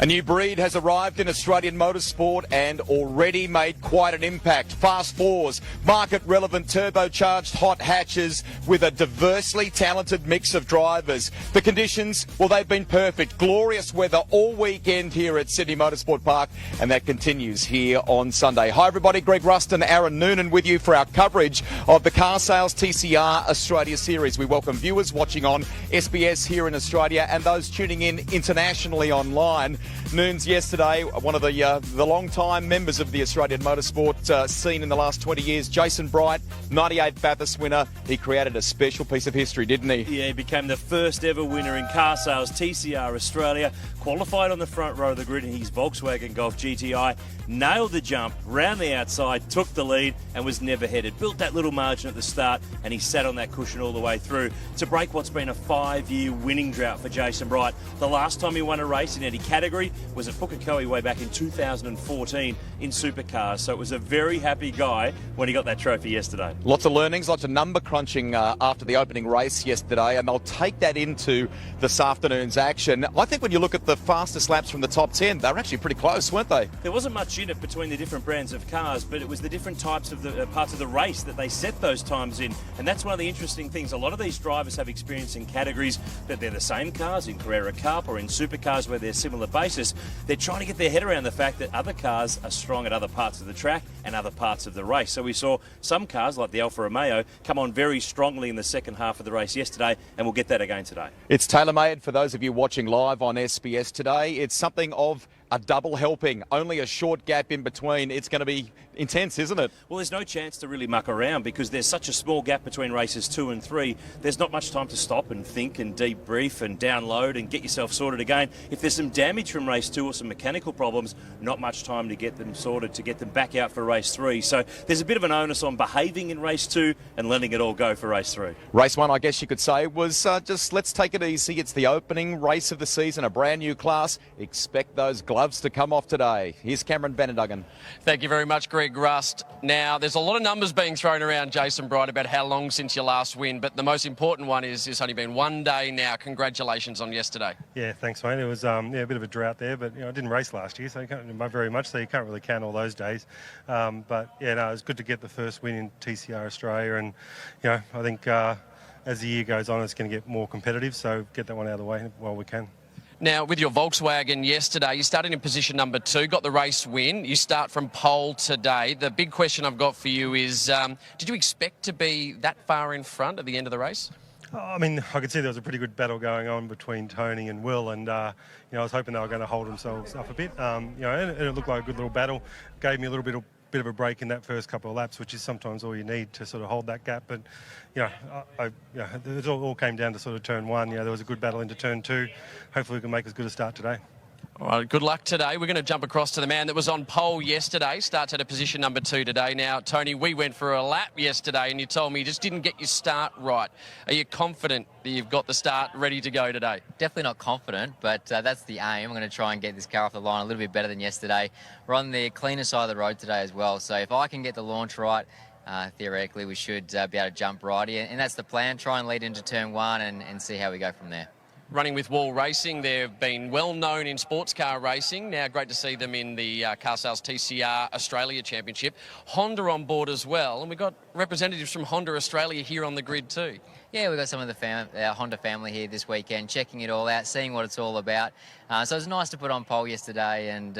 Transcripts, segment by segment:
A new breed has arrived in Australian motorsport and already made quite an impact. Fast fours, market-relevant turbocharged hot hatches with a diversely talented mix of drivers. The conditions, well, they've been perfect. Glorious weather all weekend here at Sydney Motorsport Park, and that continues here on Sunday. Hi, everybody. Greg Rust and Aaron Noonan with you for our coverage of the Car Sales TCR Australia Series. We welcome viewers watching on SBS here in Australia and those tuning in internationally online. Noons yesterday, one of the long-time members of the Australian motorsport scene in the last 20 years, Jason Bright, 98 Bathurst winner. He created a special piece of history, didn't he? Yeah, he became the first ever winner in Car Sales TCR Australia, qualified on the front row of the grid in his Volkswagen Golf GTI, nailed the jump, round the outside, took the lead and was never headed. Built that little margin at the start and he sat on that cushion all the way through to break what's been a 5-year winning drought for Jason Bright. The last time he won a race in any category was at Pukekohe way back in 2014 in supercars. So it was a very happy guy when he got that trophy yesterday. Lots of learnings, lots of number crunching after the opening race yesterday, and they'll take that into this afternoon's action. I think when you look at the fastest laps from the top 10, they were actually pretty close, weren't they? There wasn't much in it between the different brands of cars, but it was the different types of the parts of the race that they set those times in, and that's one of the interesting things. A lot of these drivers have experience in categories that they're the same cars, in Carrera Cup or in supercars where they're similar basis. They're trying to get their head around the fact that other cars are strong at other parts of the track and other parts of the race. So we saw some cars like the Alfa Romeo come on very strongly in the second half of the race yesterday, and we'll get that again today. It's tailor-made for those of you watching live on SBS today. It's something of a double helping, only a short gap in between. It's going to be intense, isn't it? Well, there's no chance to really muck around because there's such a small gap between races 2 and 3. There's not much time to stop and think and debrief and download and get yourself sorted again. If there's some damage from race 2 or some mechanical problems, not much time to get them sorted, to get them back out for race 3. So there's a bit of an onus on behaving in race 2 and letting it all go for race 3. Race 1, I guess you could say, was just let's take it easy. It's the opening race of the season, a brand new class. Expect those gloves to come off today. Here's Cameron Beneduggan. Thank you very much, Greg Rust. Now, there's a lot of numbers being thrown around, Jason Bright, about how long since your last win, but the most important one is it's only been one day now. Congratulations on yesterday. Yeah, thanks, mate. It was a bit of a drought there, but I didn't race last year, so you can't very much, so you can't really count all those days. But yeah, no, it was good to get the first win in TCR Australia, and I think as the year goes on, it's going to get more competitive, so get that one out of the way while we can. Now, with your Volkswagen yesterday, you started in position number 2, got the race win. You start from pole today. The big question I've got for you is, did you expect to be that far in front at the end of the race? I mean, I could see there was a pretty good battle going on between Tony and Will, and I was hoping they were going to hold themselves up a bit. And it looked like a good little battle. Gave me a little bit of a break in that first couple of laps, which is sometimes all you need to sort of hold that gap. But it all came down to sort of turn 1. There was a good battle into turn 2. Hopefully we can make as good a start today. All right, good luck today. We're going to jump across to the man that was on pole yesterday, starts at a position number 2 today. Now, Tony, we went for a lap yesterday and you told me you just didn't get your start right. Are you confident that you've got the start ready to go today? Definitely not confident, but that's the aim. I'm going to try and get this car off the line a little bit better than yesterday. We're on the cleaner side of the road today as well, so if I can get the launch right, theoretically we should be able to jump right here, and that's the plan. Try and lead into turn 1 and see how we go from there. Running with Wall Racing, they've been well known in sports car racing. Now, great to see them in the Car Sales TCR Australia Championship. Honda on board as well, and we've got representatives from Honda Australia here on the grid too. Yeah, we've got some of the Honda family here this weekend, checking it all out, seeing what it's all about. So it was nice to put on pole yesterday and,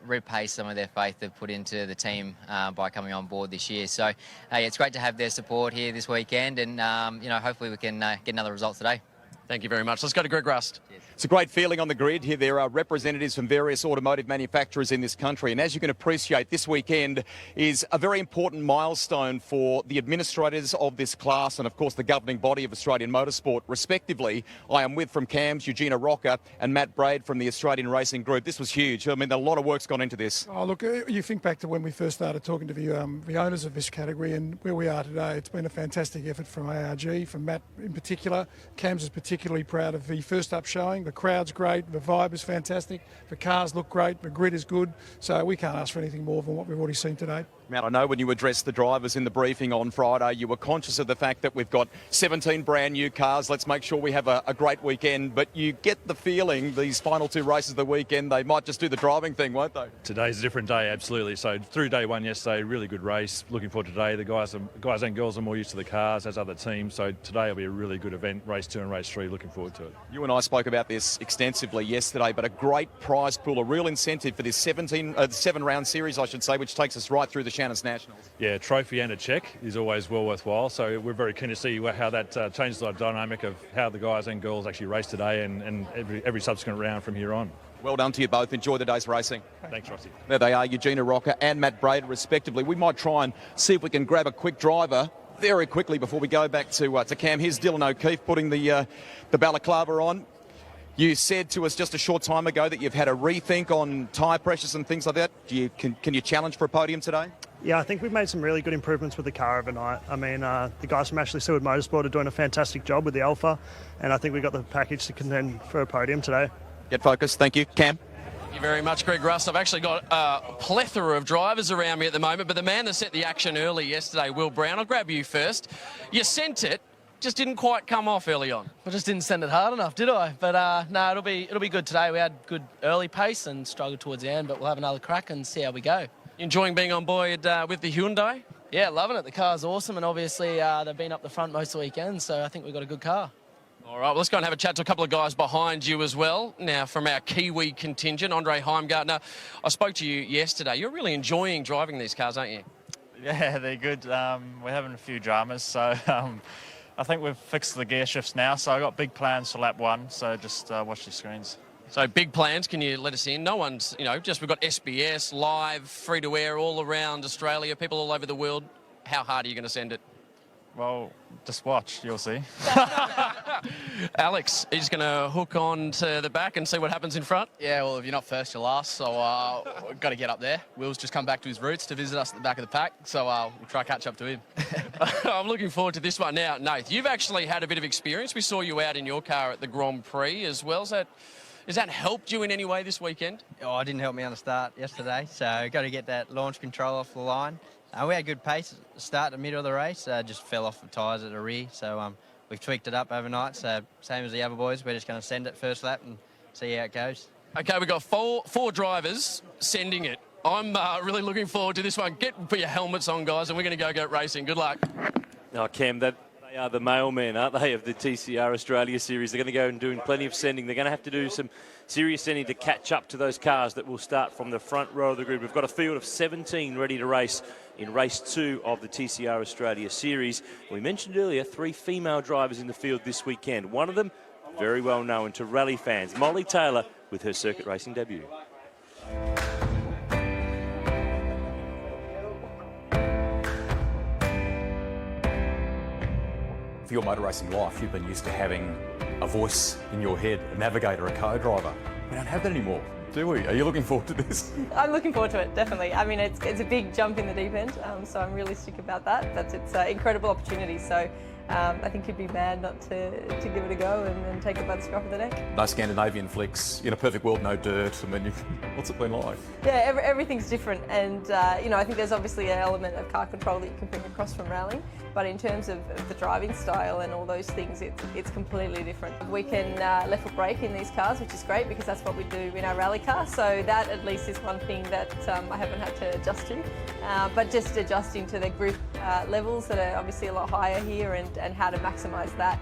repay some of their faith they've put into the team by coming on board this year. So, it's great to have their support here this weekend, and, hopefully we can get another result today. Thank you very much. Let's go to Greg Rust. Cheers. It's a great feeling on the grid here. There are representatives from various automotive manufacturers in this country, and as you can appreciate, this weekend is a very important milestone for the administrators of this class and, of course, the governing body of Australian motorsport, respectively. I am with from CAMS, Eugenia Rocker and Matt Braid from the Australian Racing Group. This was huge. I mean, a lot of work's gone into this. Oh, look, you think back to when we first started talking to the owners of this category and where we are today. It's been a fantastic effort from ARG, from Matt in particular. CAMS is particularly proud of the first up showing. The crowd's great, the vibe is fantastic, the cars look great, the grid is good, so we can't ask for anything more than what we've already seen today. Matt, I know when you addressed the drivers in the briefing on Friday, you were conscious of the fact that we've got 17 brand new cars. Let's make sure we have a great weekend. But you get the feeling these final 2 races of the weekend, they might just do the driving thing, won't they? Today's a different day, absolutely. So through day 1 yesterday, really good race. Looking forward to today. The guys and girls are more used to the cars as other teams. So today will be a really good event, race 2 and race 3. Looking forward to it. You and I spoke about this extensively yesterday, but a great prize pool, a real incentive for this 7-round series, I should say, which takes us right through the Shannon's Nationals. Yeah, trophy and a check is always well worthwhile. So we're very keen to see how that changes the dynamic of how the guys and girls actually race today and every subsequent round from here on. Well done to you both. Enjoy the day's racing. Thanks, Rossi. There they are, Eugenia Rocker and Matt Brader, respectively. We might try and see if we can grab a quick driver very quickly before we go back to Cam. Here's Dylan O'Keefe putting the balaclava on. You said to us just a short time ago that you've had a rethink on tyre pressures and things like that. Can you challenge for a podium today? Yeah, I think we've made some really good improvements with the car overnight. I mean, the guys from Ashley Stewart Motorsport are doing a fantastic job with the Alpha, and I think we've got the package to contend for a podium today. Get focused. Thank you. Cam? Thank you very much, Greg Russ. I've actually got a plethora of drivers around me at the moment, but the man that set the action early yesterday, Will Brown, I'll grab you first. You sent it, just didn't quite come off early on. I just didn't send it hard enough, did I? But no, it'll be good today. We had good early pace and struggled towards the end, but we'll have another crack and see how we go. Enjoying being on board with the Hyundai? Yeah, loving it. The car's awesome, and obviously they've been up the front most of the weekend, so I think we've got a good car. All right, well, let's go and have a chat to a couple of guys behind you as well. Now, from our Kiwi contingent, Andre Heimgartner, I spoke to you yesterday. You're really enjoying driving these cars, aren't you? Yeah, they're good. We're having a few dramas, so I think we've fixed the gear shifts now, so I've got big plans for lap 1, so just watch the screens. So big plans, can you let us in? No one's, just we've got SBS, live, free-to-air all around Australia, people all over the world. How hard are you going to send it? Well, just watch, you'll see. Alex, are you just going to hook on to the back and see what happens in front? Yeah, well, if you're not first, you're last, so we've got to get up there. Will's just come back to his roots to visit us at the back of the pack, so we'll try to catch up to him. I'm looking forward to this one. Now, Nath, you've actually had a bit of experience. We saw you out in your car at the Grand Prix as well. Has that helped you in any way this weekend? Oh, it didn't help me on the start yesterday, so got to get that launch control off the line. We had good pace at the start and middle of the race, just fell off the tyres at the rear, so we've tweaked it up overnight, so same as the other boys, we're just going to send it first lap and see how it goes. Okay, we've got four drivers sending it. I'm really looking forward to this one. Put your helmets on, guys, and we're going to go racing. Good luck. Oh, Cam, they are the mailmen, aren't they, of the TCR Australia Series. They're going to go and doing plenty of sending. They're going to have to do some serious sending to catch up to those cars that will start from the front row of the grid. We've got a field of 17 ready to race in race 2 of the TCR Australia Series. We mentioned earlier 3 female drivers in the field this weekend. One of them very well known to rally fans, Molly Taylor, with her circuit racing debut. For your motor racing life, you've been used to having a voice in your head, a navigator, a co-driver. We don't have that anymore, do we? Are you looking forward to this? I'm looking forward to it, definitely. I mean, it's a big jump in the deep end, so I'm realistic about that. But it's an incredible opportunity, so I think you'd be mad not to give it a go and take it by the scruff of the neck. No Scandinavian flicks, in a perfect world, no dirt. I mean, what's it been like? Yeah, everything's different, and I think there's obviously an element of car control that you can bring across from rallying, but in terms of the driving style and all those things, it's completely different. We can left foot brake in these cars, which is great because that's what we do in our rally car, so that at least is one thing that I haven't had to adjust to, but just adjusting to the grip levels that are obviously a lot higher here, and how to maximise that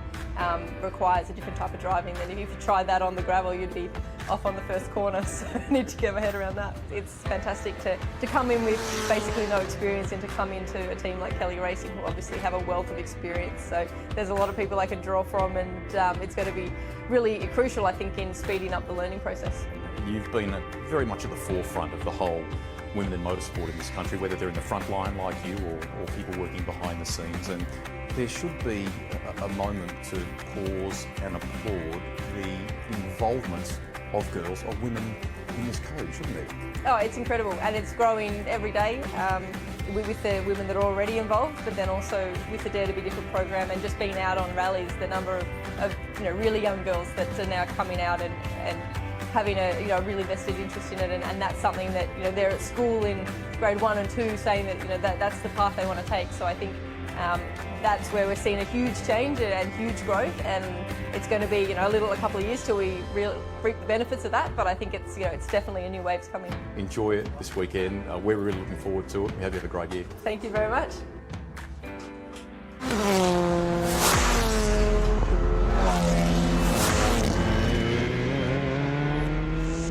requires a different type of driving than if you tried that on the gravel, you'd be off on the first corner, so I need to get my head around that. It's fantastic to come in with basically no experience and to come into a team like Kelly Racing, who obviously have a wealth of experience, so there's a lot of people I can draw from, and it's going to be really crucial, I think, in speeding up the learning process. You've been very much at the forefront of the whole women in motorsport in this country, whether they're in the front line like you or people working behind the scenes, and there should be a moment to pause and applaud the involvement of girls, of women in this code, shouldn't it? Oh, it's incredible, and it's growing every day with the women that are already involved, but then also with the Dare to Be Different program and just being out on rallies, the number of really young girls that are now coming out and having a really vested interest in it, and that's something that they're at school in grade 1 and 2 saying that that's the path they want to take. So I think that's where we're seeing a huge change and huge growth, and it's going to be a couple of years till we really reap the benefits of that. But I think it's it's definitely a new wave's coming. Enjoy it this weekend. We're really looking forward to it. We hope you have a great year. Thank you very much.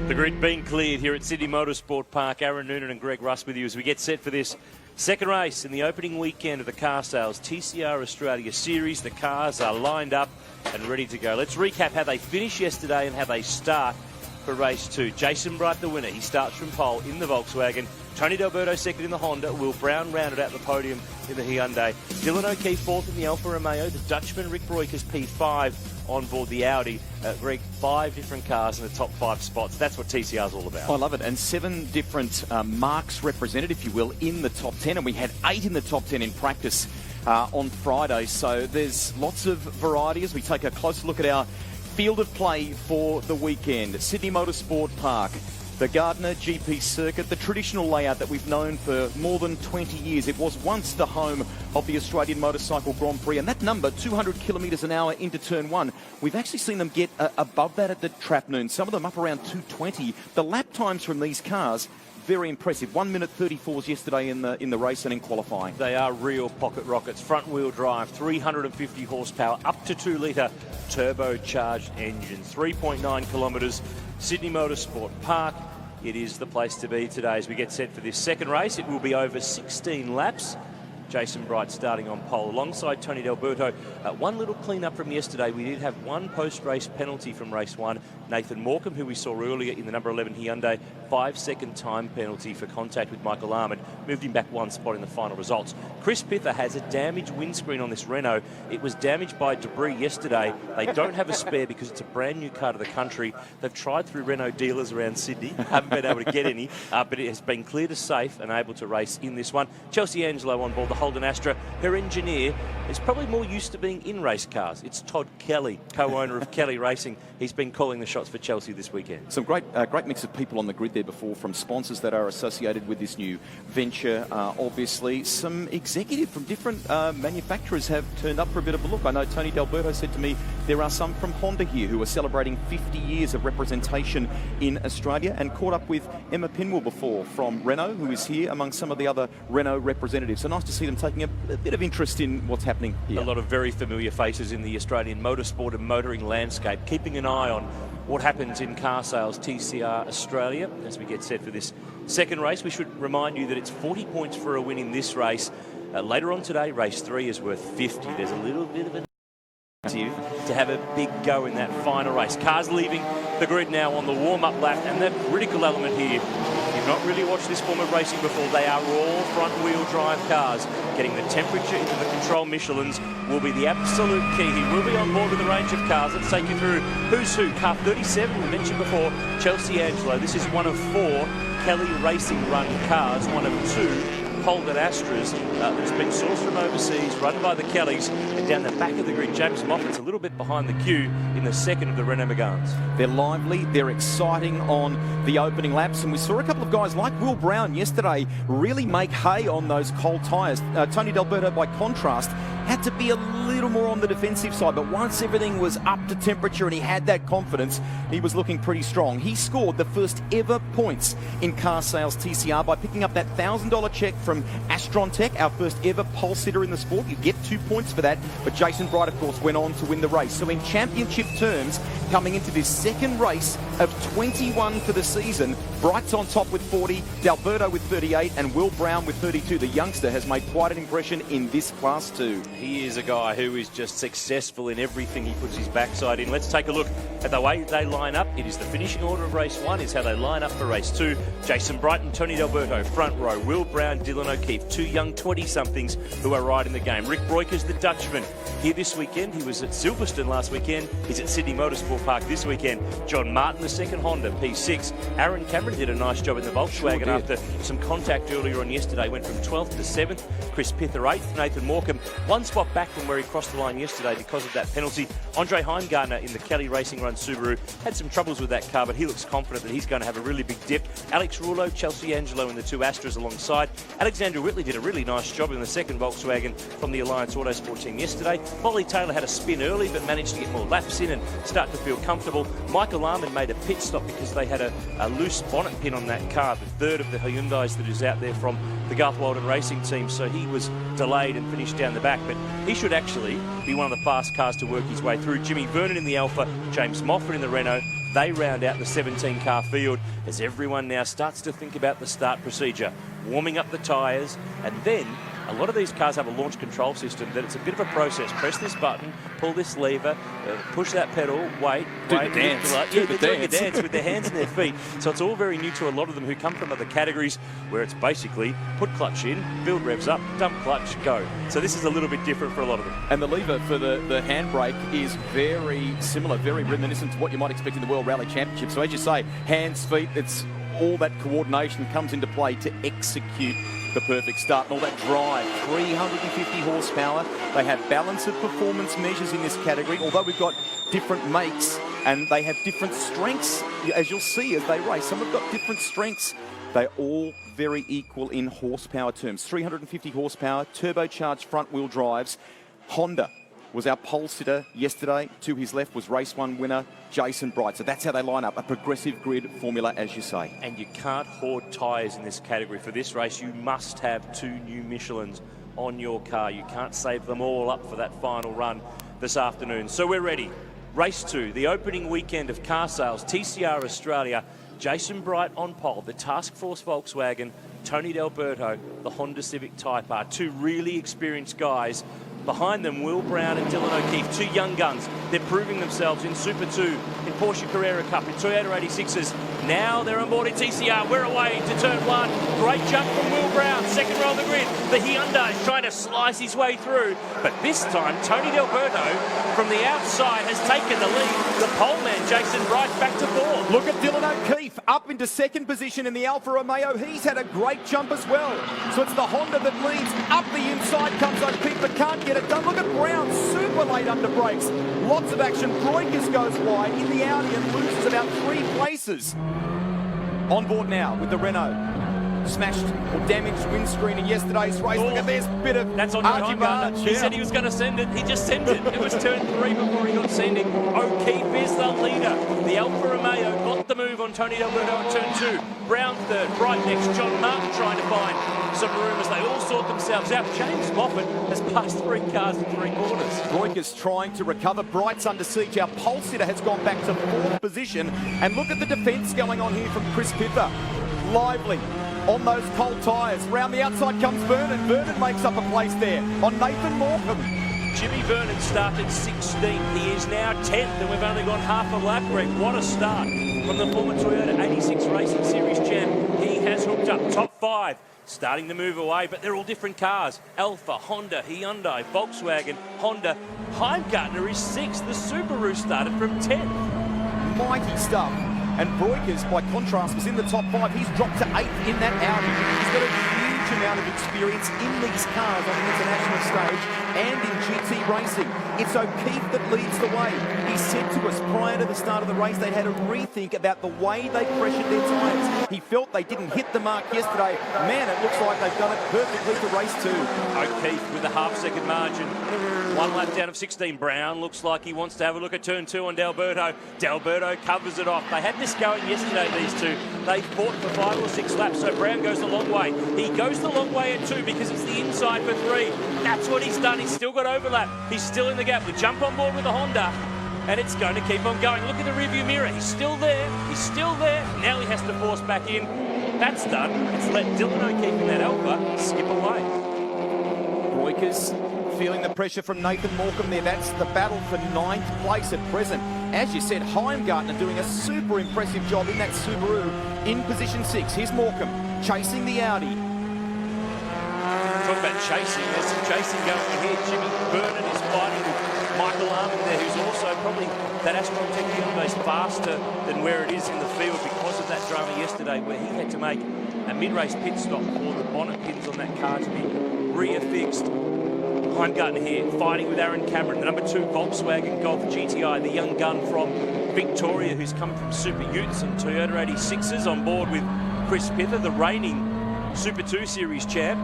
The grid being cleared here at Sydney Motorsport Park. Aaron Noonan and Greg Russ with you as we get set for this second race in the opening weekend of the Car Sales TCR Australia Series. The cars are lined up and ready to go. Let's recap how they finished yesterday and how they start for race 2. Jason Bright, the winner. He starts from pole in the Volkswagen. Tony D'Alberto second in the Honda. Will Brown rounded out the podium in the Hyundai. Dylan O'Keefe fourth in the Alfa Romeo. The Dutchman Rick Broekers P5 on board the Audi. Greg, 5 different cars in the top 5 spots. That's what TCR's all about. I love it. And 7 different marks represented, if you will, in the top 10. And we had 8 in the top 10 in practice on Friday. So there's lots of variety as we take a closer look at our field of play for the weekend. Sydney Motorsport Park, the Gardner GP circuit, the traditional layout that we've known for more than 20 years. It was once the home of the Australian Motorcycle Grand Prix, and that number, 200 kilometres an hour into turn 1, we've actually seen them get above that at the trap noon, some of them up around 220. The lap times from these cars, very impressive. 1 minute 34s yesterday in the race and in qualifying. They are real pocket rockets. Front wheel drive, 350 horsepower, up to 2 litre turbocharged engines. 3.9 kilometres. Sydney Motorsport Park. It is the place to be today as we get set for this second race. It will be over 16 laps. Jason Bright starting on pole alongside Tony D'Alberto. One little clean-up from yesterday. We did have one post-race penalty from race 1. Nathan Morecambe, who we saw earlier in the number 11 Hyundai, 5-second time penalty for contact with Michael Armand. Moved him back 1 spot in the final results. Chris Pither has a damaged windscreen on this Renault. It was damaged by debris yesterday. They don't have a spare because it's a brand new car to the country. They've tried through Renault dealers around Sydney. Haven't been able to get any, but it has been cleared as safe and able to race in this one. Chelsea Angelo on board the Holden Astra. Her engineer is probably more used to being in race cars. It's Todd Kelly, co-owner of Kelly Racing. He's been calling the shots for Chelsea this weekend. Some great mix of people on the grid there before, from sponsors that are associated with this new venture. Obviously, some executive from different manufacturers have turned up for a bit of a look. I know Tony D'Alberto said to me there are some from Honda here who are celebrating 50 years of representation in Australia, and caught up with Emma Pinwell before from Renault, who is here among some of the other Renault representatives. So nice to see them taking a bit of interest in what's happening here. A lot of very familiar faces in the Australian motorsport and motoring landscape, keeping an eye on what happens in Car Sales TCR Australia as we get set for this second race. We should remind you that it's 40 points for a win in this race. Later on today, race 3 is worth 50. There's a little bit of an to have a big go in that final race. Cars leaving the grid now on the warm-up lap, and the critical element here, if you've not really watched this form of racing before, they are all front-wheel drive cars. Getting the temperature into the control Michelins will be the absolute key. He will be on board with a range of cars. Let's take you through who's who. Car 37, we mentioned before, Chelsea Angelo. This is one of 4 Kelly Racing run cars, one of 2 Holden Astras that's been sourced from overseas, run by the Kellys, and down the back of the grid, James Moffat's a little bit behind the queue in the second of the Renault Meganes. They're lively, they're exciting on the opening laps, and we saw a couple of guys like Will Brown yesterday really make hay on those cold tyres. Tony D'Alberto, by contrast, had to be a little more on the defensive side, but once everything was up to temperature and he had that confidence, he was looking pretty strong. He scored the first ever points in Car Sales TCR by picking up that $1,000 check from Astron Tech, our first ever pole sitter in the sport. You get 2 points for that, but Jason Bright, of course, went on to win the race. So in championship terms, coming into this second race of 21 for the season, Bright's on top with 40, D'Alberto with 38, and Will Brown with 32. The youngster has made quite an impression in this Class 2. He is a guy who is just successful in everything he puts his backside in. Let's take a look at the way they line up. It is the finishing order of race 1 is how they line up for race 2. Jason Bright and Tony D'Alberto, front row. Will Brown, Dylan O'Keefe, 2 young 20-somethings who are right in the game. Rick Broekers, the Dutchman, here this weekend. He was at Silverstone last weekend. He's at Sydney Motorsport Park this weekend. John Martin, the second Honda P6. Aaron Cameron did a nice job in the Volkswagen after some contact earlier on yesterday. Went from 12th to 7th. Chris Pither 8th. Nathan Morecambe one spot back from where he crossed the line yesterday because of that penalty. Andre Heimgartner in the Kelly Racing Run Subaru had some troubles with that car, but he looks confident that he's going to have a really big dip. Alex Rullo, Chelsea Angelo in the two Astras alongside. Alexander Whitley did a really nice job in the second Volkswagen from the Alliance Autosport team yesterday. Molly Taylor had a spin early but managed to get more laps in and start to feel comfortable. Michael Arman made a pit stop because they had a loose bonnet pin on that car, the third of the Hyundais that is out there from the Garth Walden Racing team, so he was delayed and finished down the back, but he should actually be one of the fast cars to work his way through. Jimmy Vernon in the Alpha, James Moffat in the Renault. They round out the 17-car field as everyone now starts to think about the start procedure, warming up the tyres, and then a lot of these cars have a launch control system that it's a bit of a process. Press this button, pull this lever, push that pedal, wait, Do the dance. Yeah, they're doing a dance with their hands and their feet. So it's all very new to a lot of them who come from other categories where it's basically put clutch in, build revs up, dump clutch, go. So this is a little bit different for a lot of them. And the lever for the handbrake is very similar, very reminiscent to what you might expect in the World Rally Championship. So as you say, hands, feet, it's all that coordination comes into play to execute the perfect start and all that drive. 350 horsepower. They have balance of performance measures in this category, although we've got different makes and they have different strengths, as you'll see as they race. Some have got different strengths. They're all very equal in horsepower terms. 350 horsepower, turbocharged front-wheel drives. Honda was our pole sitter yesterday. To his left was race one winner Jason Bright. So that's how they line up, a progressive grid formula, as you say. And you can't hoard tyres in this category. For this race, you must have 2 new Michelins on your car. You can't save them all up for that final run this afternoon. So we're ready. Race 2, the opening weekend of car sales, TCR Australia. Jason Bright on pole, the Task Force Volkswagen, Tony D'Alberto, the Honda Civic Type R. 2 really experienced guys. Behind them, Will Brown and Dylan O'Keefe, 2 young guns. They're proving themselves in Super 2, in Porsche Carrera Cup, in Toyota 86s. Now they're on board in TCR. We're away to turn 1. Great jump from Will Brown, second row of the grid. The Hyundai is trying to slice his way through. But this time, Tony D'Alberto from the outside has taken the lead. The pole man, Jason Bright, back to 4. Look at Dylan O'Keefe up into second position in the Alfa Romeo. He's had a great jump as well. So it's the Honda that leads. Up the inside comes O'Keefe, but can't get it done. Look at Brown, super late under brakes. Lots of action. Broikers goes wide in the Audi and loses about 3 places. On board now with the Renault. Smashed or damaged windscreen in yesterday's race. Look at this bit of That's on Heimgartner. He said he was going to send it. He just sent it. It was turn 3 before he got sending. O'Keefe is the leader. The Alfa Romeo got the move on Tony D'Alberto at turn 2. Brown third. Right next, John Martin trying to find some room as they all sort themselves out. James Moffat has passed 3 cars in 3 corners. Broikers trying to recover. Bright's under siege. Our pole sitter has gone back to 4th position. And look at the defence going on here from Chris Pither. Lively on those cold tyres. Round the outside comes Vernon. Vernon makes up a place there on Nathan Morecambe. Jimmy Vernon started 16th. He is now 10th, and we've only gone half a lap, Greg. What a start from the former Toyota 86 Racing Series champ. He has hooked up top 5. Starting to move away, but they're all different cars. Alfa, Honda, Hyundai, Volkswagen, Honda. Heimgartner is 6th. The Subaru started from 10th. Mighty stuff. And Broikers, by contrast, was in the top 5. He's dropped to 8th in that Audi. He's got a huge amount of experience in these cars on the international stage and in GT racing. It's O'Keefe that leads the way. He said to us prior to the start of the race they had a rethink about the way they pressured their tyres. He felt they didn't hit the mark yesterday. Man, it looks like they've done it perfectly to race 2. O'Keefe with a half-second margin. 1 lap down of 16. Brown looks like he wants to have a look at turn 2 on D'Alberto. D'Alberto covers it off. They had this going yesterday, these two. They fought for 5 or 6 laps, so Brown goes the long way. He goes the long way at 2 because it's the inside for 3. That's what he's done. He's still got overlap. He's still in the gap. We jump on board with the Honda, and it's going to keep on going. Look at the rearview mirror. He's still there. He's still there. Now he has to force back in. That's done. It's let Dylan O'Keefe in that Alfa skip away. Broikers feeling the pressure from Nathan Morecambe there. That's the battle for 9th place at present. As you said, Heimgartner doing a super impressive job in that Subaru in position 6. Here's Morecambe chasing the Audi. Talk about chasing. There's some chasing going on here. Jimmy Vernon is fighting with Michael Armin there, who's also probably that Astron Tech Hyundai is faster than where it is in the field because of that drama yesterday where he had to make a mid-race pit stop for the bonnet pins on that car to be reaffixed. Heimgartner here fighting with Aaron Cameron, the number 2 Volkswagen Golf GTI, the young gun from Victoria who's come from Super Utes and Toyota 86s, on board with Chris Pither, the reigning Super 2 Series champ,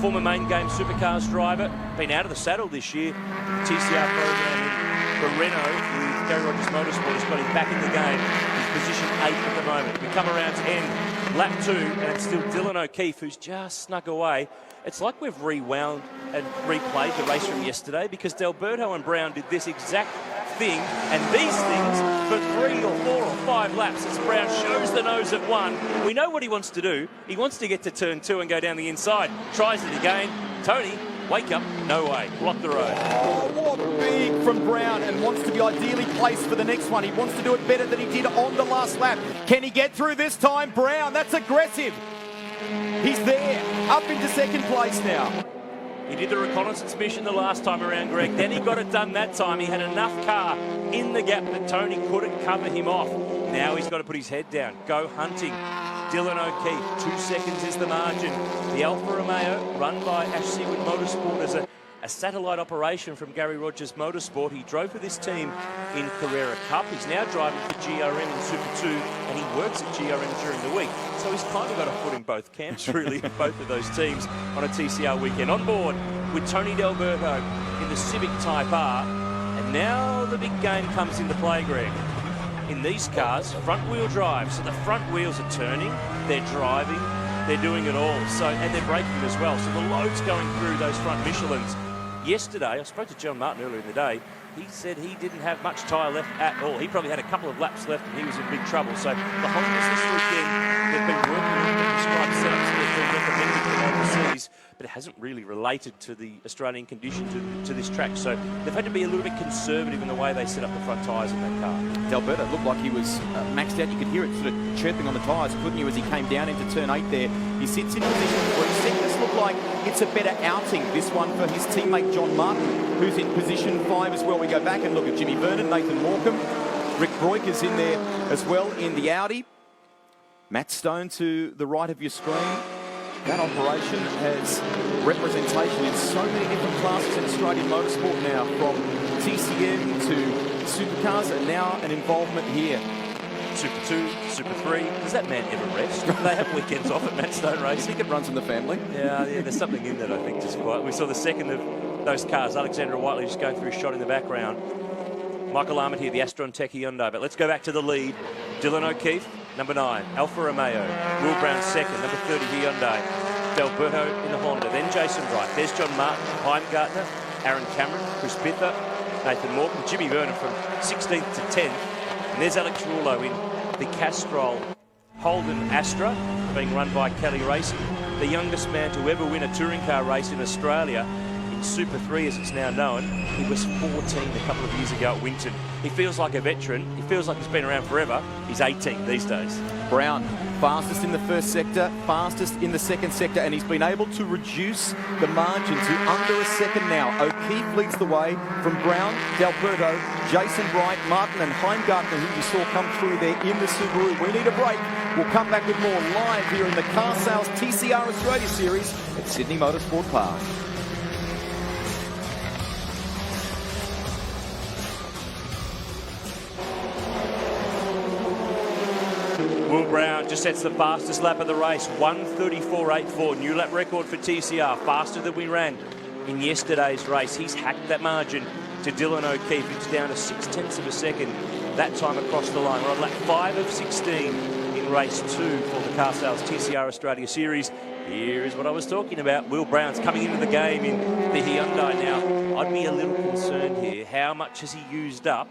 former main game supercars driver, been out of the saddle this year. TCR program for Renault with Gary Rogers Motorsport has got him back in the game. He's position 8 at the moment. We come around to end lap 2 and it's still Dylan O'Keefe who's just snuck away. It's like we've rewound and replayed the race from yesterday because D'Alberto and Brown did this exact thing and these things for 3 or 4 or 5 laps as Brown shows the nose at 1. We know what he wants to do. He wants to get to turn 2 and go down the inside. Tries it again. Tony, wake up. No way. Block the road. Oh, what big from Brown, and wants to be ideally placed for the next one. He wants to do it better than he did on the last lap. Can he get through this time? Brown, that's aggressive. He's there, up into second place now. He did the reconnaissance mission the last time around, Greg. Then he got it done that time. He had enough car in the gap that Tony couldn't cover him off. Now he's got to put his head down. Go hunting. Dylan O'Keefe, 2 seconds is the margin. The Alfa Romeo, run by Ash Seawood Motorsport as a satellite operation from Gary Rogers Motorsport. He drove for this team in Carrera Cup. He's now driving for GRM in Super 2 and he works at GRM during the week. So he's kind of got a foot in both camps, really, both of those teams on a TCR weekend. On board with Tony D'Alberto in the Civic Type R. And now the big game comes into play, Greg. In these cars, front-wheel drive. So the front wheels are turning, they're driving, they're doing it all. So, and they're braking as well. So the load's going through those front Michelins. Yesterday, I spoke to John Martin earlier in the day. He said he didn't have much tyre left at all. He probably had a couple of laps left and he was in big trouble. So the Hondas this weekend, they've been working on the prescribed setups that have been recommended from overseas, but it hasn't really related to the Australian condition to this track. So they've had to be a little bit conservative in the way they set up the front tyres in that car. D'Alberto looked like he was maxed out. You could hear it sort of chirping on the tyres, couldn't you, as he came down into turn 8 there. He sits in position 3. This looked like it's a better outing, this one, for his teammate John Martin, who's in position 5 as well. We go back and look at Jimmy Vernon, Nathan Morecambe. Rick Broik is in there as well in the Audi. Matt Stone to the right of your screen. That operation has representation in so many different classes in Australian motorsport now, from TCM to supercars, and now an involvement here. Super 2, Super 3. Does that man ever rest? They have weekends off at Matt Stone Racing. It runs in the family. Yeah, there's something in that, I think, just quite. We saw the second of those cars, Alexandra Whiteley, just going through a shot in the background. Michael Armin here, the Astron Tech Hyundai. But let's go back to the lead. Dylan O'Keefe, number 9. Alfa Romeo. Will Brown, second. Number 30, Hyundai. D'Alberto in the Honda. Then Jason Wright. There's John Martin, Heimgartner, Aaron Cameron, Chris Pither, Nathan Morgan, Jimmy Vernon from 16th to 10th. And there's Alex Rouleau in the Castrol Holden Astra, being run by Kelly Racing. The youngest man to ever win a touring car race in Australia, in Super 3 as it's now known. He was 14 a couple of years ago at Winton. He feels like a veteran. He feels like he's been around forever. He's 18 these days. Brown, fastest in the first sector, fastest in the second sector, and he's been able to reduce the margin to under a second now. O'Keefe leads the way from Brown, D'Alberto, Jason Wright, Martin and Heimgartner, who you saw come through there in the Subaru. We need a break. We'll come back with more live here in the Car Sales TCR Australia Series at Sydney Motorsport Park. Will Brown just sets the fastest lap of the race, 1:34.84, new lap record for TCR, faster than we ran in yesterday's race. He's hacked that margin to Dylan O'Keefe. It's down to 0.6 of a second that time across the line. We're on lap 5 of 16 in race 2 for the Car Sales TCR Australia Series. Here is what I was talking about. Will Brown's coming into the game in the Hyundai now. I'd be a little concerned here. How much has he used up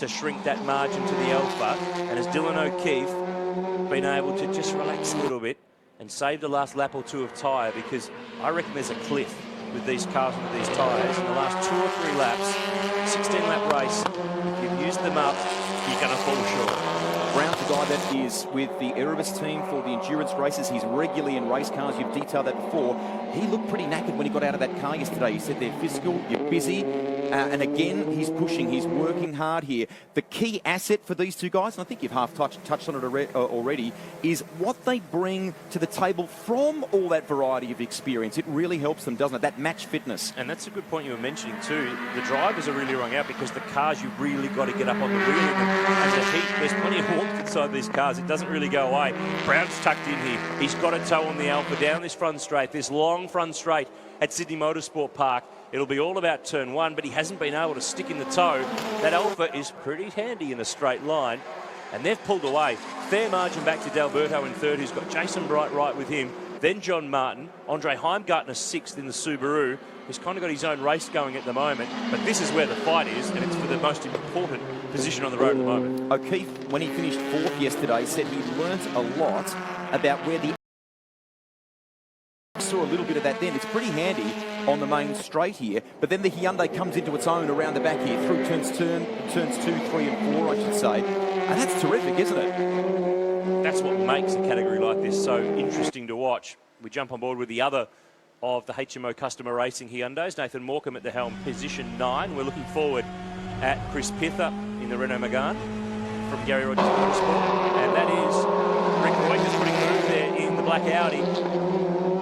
to shrink that margin to the Alpha? And has Dylan O'Keefe been able to just relax a little bit and save the last lap or 2 of tyre? Because I reckon there's a cliff with these cars and with these tyres. In the last 2 or 3 laps, 16-lap race, if you've used them up, you're going to fall short. Brown guy that is with the Erebus team for the endurance races. He's regularly in race cars. You've detailed that before. He looked pretty knackered when he got out of that car yesterday. He said they're physical, you're busy. And again, he's pushing, he's working hard here. The key asset for these two guys, and I think you've half touched on it already, is what they bring to the table from all that variety of experience. It really helps them, doesn't it? That match fitness. And that's a good point you were mentioning too. The drivers are really wrong out because the cars, you've really got to get up on the wheel in them. And the heat, there's plenty of warmth inside these cars. It doesn't really go away. Brown's tucked in here. He's got a toe on the Alpha down this front straight, this long front straight at Sydney Motorsport Park. It'll be all about turn one, but he hasn't been able to stick in the toe. That Alpha is pretty handy in a straight line, and they've pulled away. Fair margin back to D'Alberto in third, who's got Jason Bright right with him. Then John Martin, Andre Heimgartner sixth in the Subaru, who's kind of got his own race going at the moment. But this is where the fight is, and it's for the most important position on the road at the moment. O'Keefe, when he finished fourth yesterday, said he learnt a lot about where the saw a little bit of that then. It's pretty handy on the main straight here, but then the Hyundai comes into its own around the back here through turns 2, 3 and 4, I should say. And that's terrific, isn't it? That's what makes a category like this so interesting to watch. We jump on board with the other of the HMO Customer Racing Hyundais, Nathan Morecambe at the helm, position 9. We're looking forward at Chris Pither in the Renault Megane from Gary Rogers Motorsport, and that is Rick Royker's putting through there in the black Audi.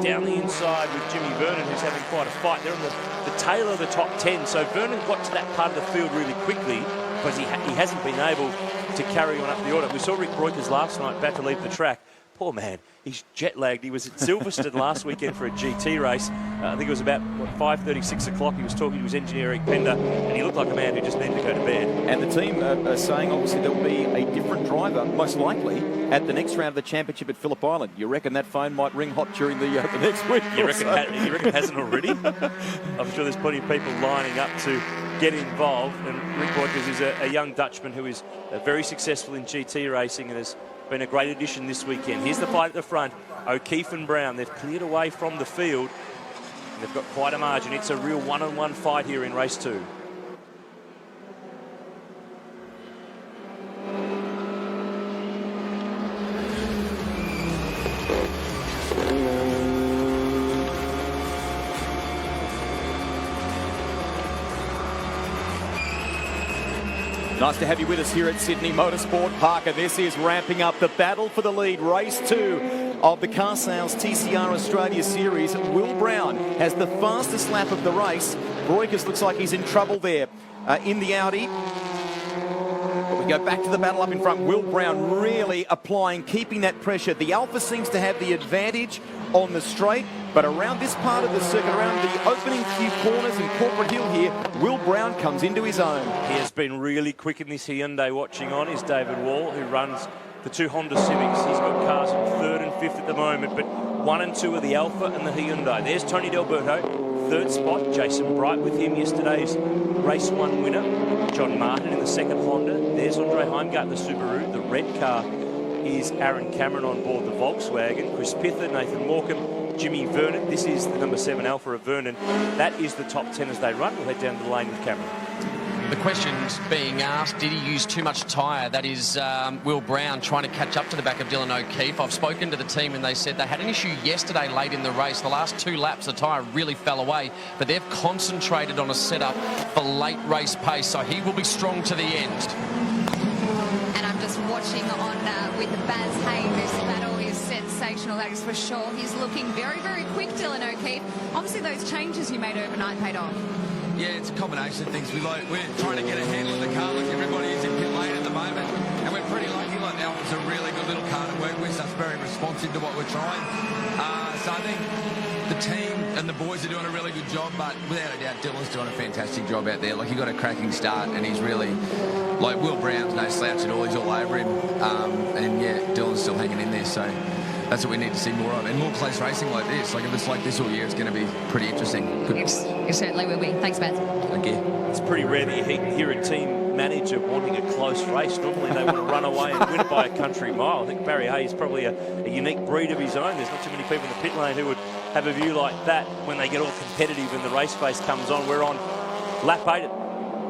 Down the inside with Jimmy Vernon, who's having quite a fight. They're on the tail of the top 10. So Vernon got to that part of the field really quickly because he hasn't been able to carry on up the order. We saw Rick Roykers last night about to leave the track. Poor man, he's jet lagged. He was at Silverstone last weekend for a GT race. I think it was about 5:30, 6 o'clock. He was talking to his engineer, Eric Pender, and he looked like a man who just needed to go to bed. And the team are saying obviously there'll be a different driver, most likely, at the next round of the championship at Phillip Island. You reckon that phone might ring hot during the next week? You reckon it hasn't already? I'm sure there's plenty of people lining up to get involved. And Rick Roykers is a young Dutchman who is very successful in GT racing and has been a great addition this weekend. Here's the fight at the front. O'Keefe and Brown, they've cleared away from the field. And they've got quite a margin. It's a real one-on-one fight here in race 2. Nice to have you with us here at Sydney Motorsport Park. And this is ramping up the battle for the lead. Race 2 of the Car Sales TCR Australia Series. Will Brown has the fastest lap of the race. Roykers looks like he's in trouble there in the Audi. But we go back to the battle up in front. Will Brown really applying, keeping that pressure. The Alpha seems to have the advantage on the straight, but around this part of the circuit, around the opening few corners and Corporate Hill here, Will Brown comes into his own. He has been really quick in this Hyundai. Watching on is David Wall, who runs the 2 Honda Civics. He's got cars in 3rd and 5th at the moment, but 1 and 2 are the Alpha and the Hyundai. There's Tony D'Alberto, 3rd spot. Jason Bright with him, yesterday's race 1 winner. John Martin in the 2nd Honda. There's Andre Heimgartner, the Subaru. The red car is Aaron Cameron on board the Volkswagen. Chris Pither, Nathan Morecambe, Jimmy Vernon. This is the number 7 Alpha of Vernon. That is the top 10 as they run. We'll head down the lane with Cameron. The question's being asked, did he use too much tyre? That is Will Brown trying to catch up to the back of Dylan O'Keefe. I've spoken to the team and they said they had an issue yesterday late in the race. The last 2 laps, the tyre really fell away, but they've concentrated on a setup for late race pace, so he will be strong to the end. And I'm just watching on with Baz Hay. This battle is sensational, that is for sure. He's looking very, very quick, Dylan O'Keefe. Obviously, those changes you made overnight paid off. Yeah, it's a combination of things. We're trying to get a handle of the car. Like everybody is in pit lane at the moment, and we're pretty lucky. Like Alpha's a really good little car to work with, so it's very responsive to what we're trying. So I think the team and the boys are doing a really good job, but without a doubt, Dylan's doing a fantastic job out there. Like, he got a cracking start, and he's really, like, Will Brown's no slouch at all. He's all over him, and yeah, Dylan's still hanging in there. So that's what we need to see more of, and more close racing like this. Like, if it's like this all year, it's going to be pretty interesting. Good. It certainly will be. Thanks, Baz. Thank you. It's pretty rare that you hear a team manager wanting a close race. Normally they want to run away and win by a country mile. I think Barry Hay is probably a unique breed of his own. There's not too many people in the pit lane who would have a view like that when they get all competitive and the race face comes on. We're on lap 8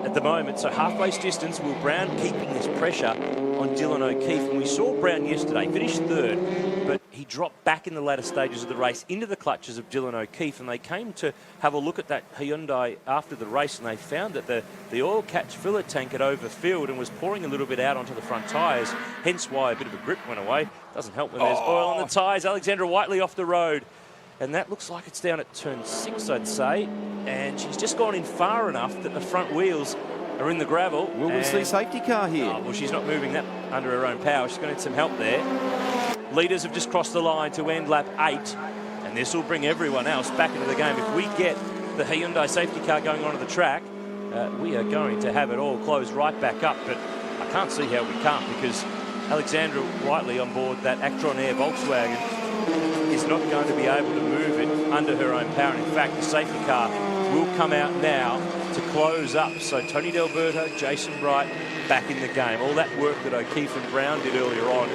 at the moment, so half race distance. Will Brown keeping this pressure on on Dylan O'Keefe. And we saw Brown yesterday, finished third, but he dropped back in the latter stages of the race into the clutches of Dylan O'Keefe. And they came to have a look at that Hyundai after the race, and they found that the oil catch filler tank had overfilled and was pouring a little bit out onto the front tyres, hence why a bit of a grip went away. Doesn't help when there's oil on the tyres. Alexandra Whiteley off the road. And that looks like it's down at turn 6, I'd say. And she's just gone in far enough that the front wheels are in the gravel. Will we see safety car here? Oh, well, she's not moving that under her own power. She's going to need some help there. Leaders have just crossed the line to end lap 8. And this will bring everyone else back into the game. If we get the Hyundai safety car going onto the track, we are going to have it all closed right back up. But I can't see how we can't, because Alexandra Whiteley on board that Actron Air Volkswagen is not going to be able to move it under her own power. And in fact, the safety car will come out now to close up. So Tony D'Alberto, Jason Bright back in the game. All that work that O'Keefe and Brown did earlier on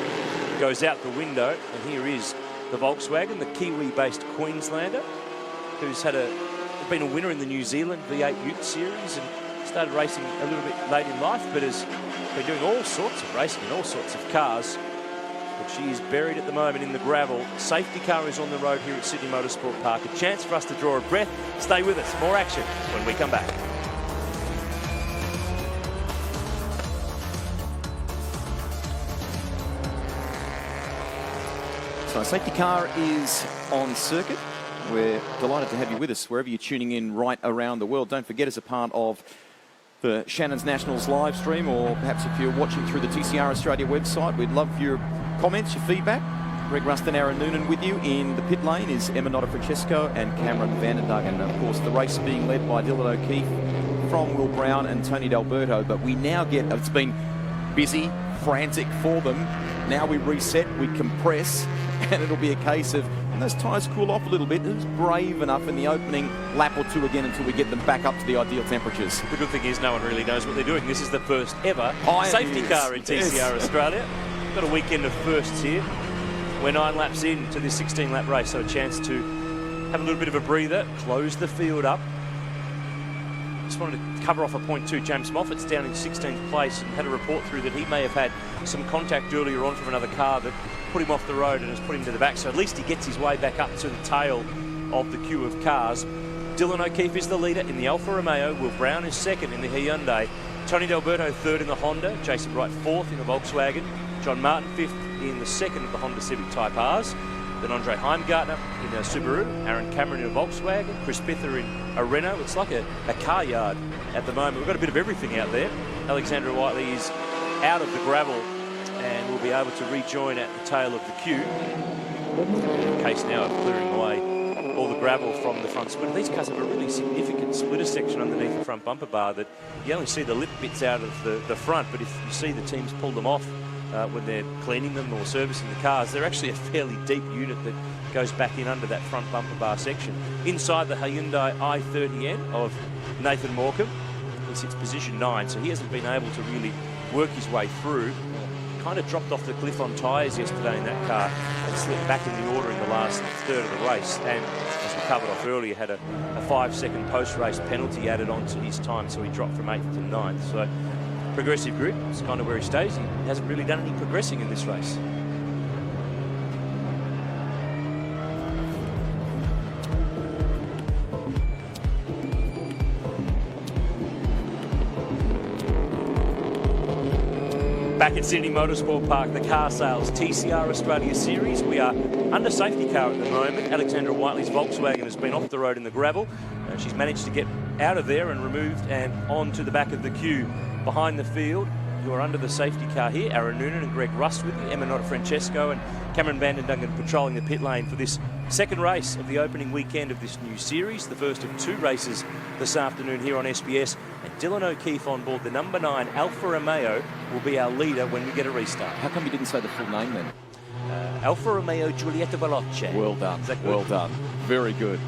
goes out the window. And here is the Volkswagen, the Kiwi-based Queenslander, who's been a winner in the New Zealand V8 Ute Series and started racing a little bit late in life, but has been doing all sorts of racing in all sorts of cars. But she is buried at the moment in the gravel. Safety car is on the road here at Sydney Motorsport Park. A chance for us to draw a breath. Stay with us. More action when we come back. So safety car is on circuit. We're delighted to have you with us wherever you're tuning in right around the world. Don't forget, as a part of the Shannon's Nationals live stream, or perhaps if you're watching through the TCR Australia website, we'd love your comments, your feedback. Greg Rust and Aaron Noonan with you. In the pit lane is Emma Francesco and Cameron Vandendungen. Of course, the race being led by Dylan O'Keefe from Will Brown and Tony D'Alberto. But we now it's been busy, frantic for them. Now we reset, we compress, and it'll be a case of, when those tyres cool off a little bit, who's brave enough in the opening lap or two again until we get them back up to the ideal temperatures. The good thing is no one really knows what they're doing. This is the first ever safety car in TCR Australia. Got a weekend of firsts here. We're 9 laps in to this 16-lap race, so a chance to have a little bit of a breather, close the field up. Just wanted to cover off a point too. James Moffat's down in 16th place and had a report through that he may have had some contact earlier on from another car that put him off the road and has put him to the back. So at least he gets his way back up to the tail of the queue of cars. Dylan O'Keefe is the leader in the Alfa Romeo. Will Brown is second in the Hyundai. Tony D'Alberto third in the Honda. Jason Bright fourth in the Volkswagen. John Martin fifth in the second of the Honda Civic Type Rs. Then Andre Heimgartner in a Subaru, Aaron Cameron in a Volkswagen, Chris Pither in a Renault. It's like a car yard at the moment. We've got a bit of everything out there. Alexandra Whiteley is out of the gravel and will be able to rejoin at the tail of the queue. In the case now of clearing away all the gravel from the front splitter. These cars have a really significant splitter section underneath the front bumper bar that you only see the lip bits out of the front, but if you see the teams pull them off when they're cleaning them or servicing the cars, they're actually a fairly deep unit that goes back in under that front bumper bar section. Inside the Hyundai i30N of Nathan Morecambe, he sits position 9, so he hasn't been able to really work his way through. Kind of dropped off the cliff on tyres yesterday in that car and slipped back in the order in the last third of the race, and as we covered off earlier, had a 5-second post-race penalty added on to his time, so he dropped from 8th to 9th. So progressive grip is kind of where he stays. He hasn't really done any progressing in this race. Back at Sydney Motorsport Park, the Car Sales TCR Australia Series. We are under safety car at the moment. Alexandra Whiteley's Volkswagen has been off the road in the gravel. She's managed to get out of there and removed and onto the back of the queue behind the field, who are under the safety car here. Aaron Noonan and Greg Rust with me, Emma Francesco and Cameron Vandendungen patrolling the pit lane for this second race of the opening weekend of this new series, the first of 2 races this afternoon here on SBS. And Dylan O'Keefe on board the number 9 Alfa Romeo will be our leader when we get a restart. How come you didn't say the full name then? Alfa Romeo Giulietta Veloce. Well done. Is that good? Well done. Very good.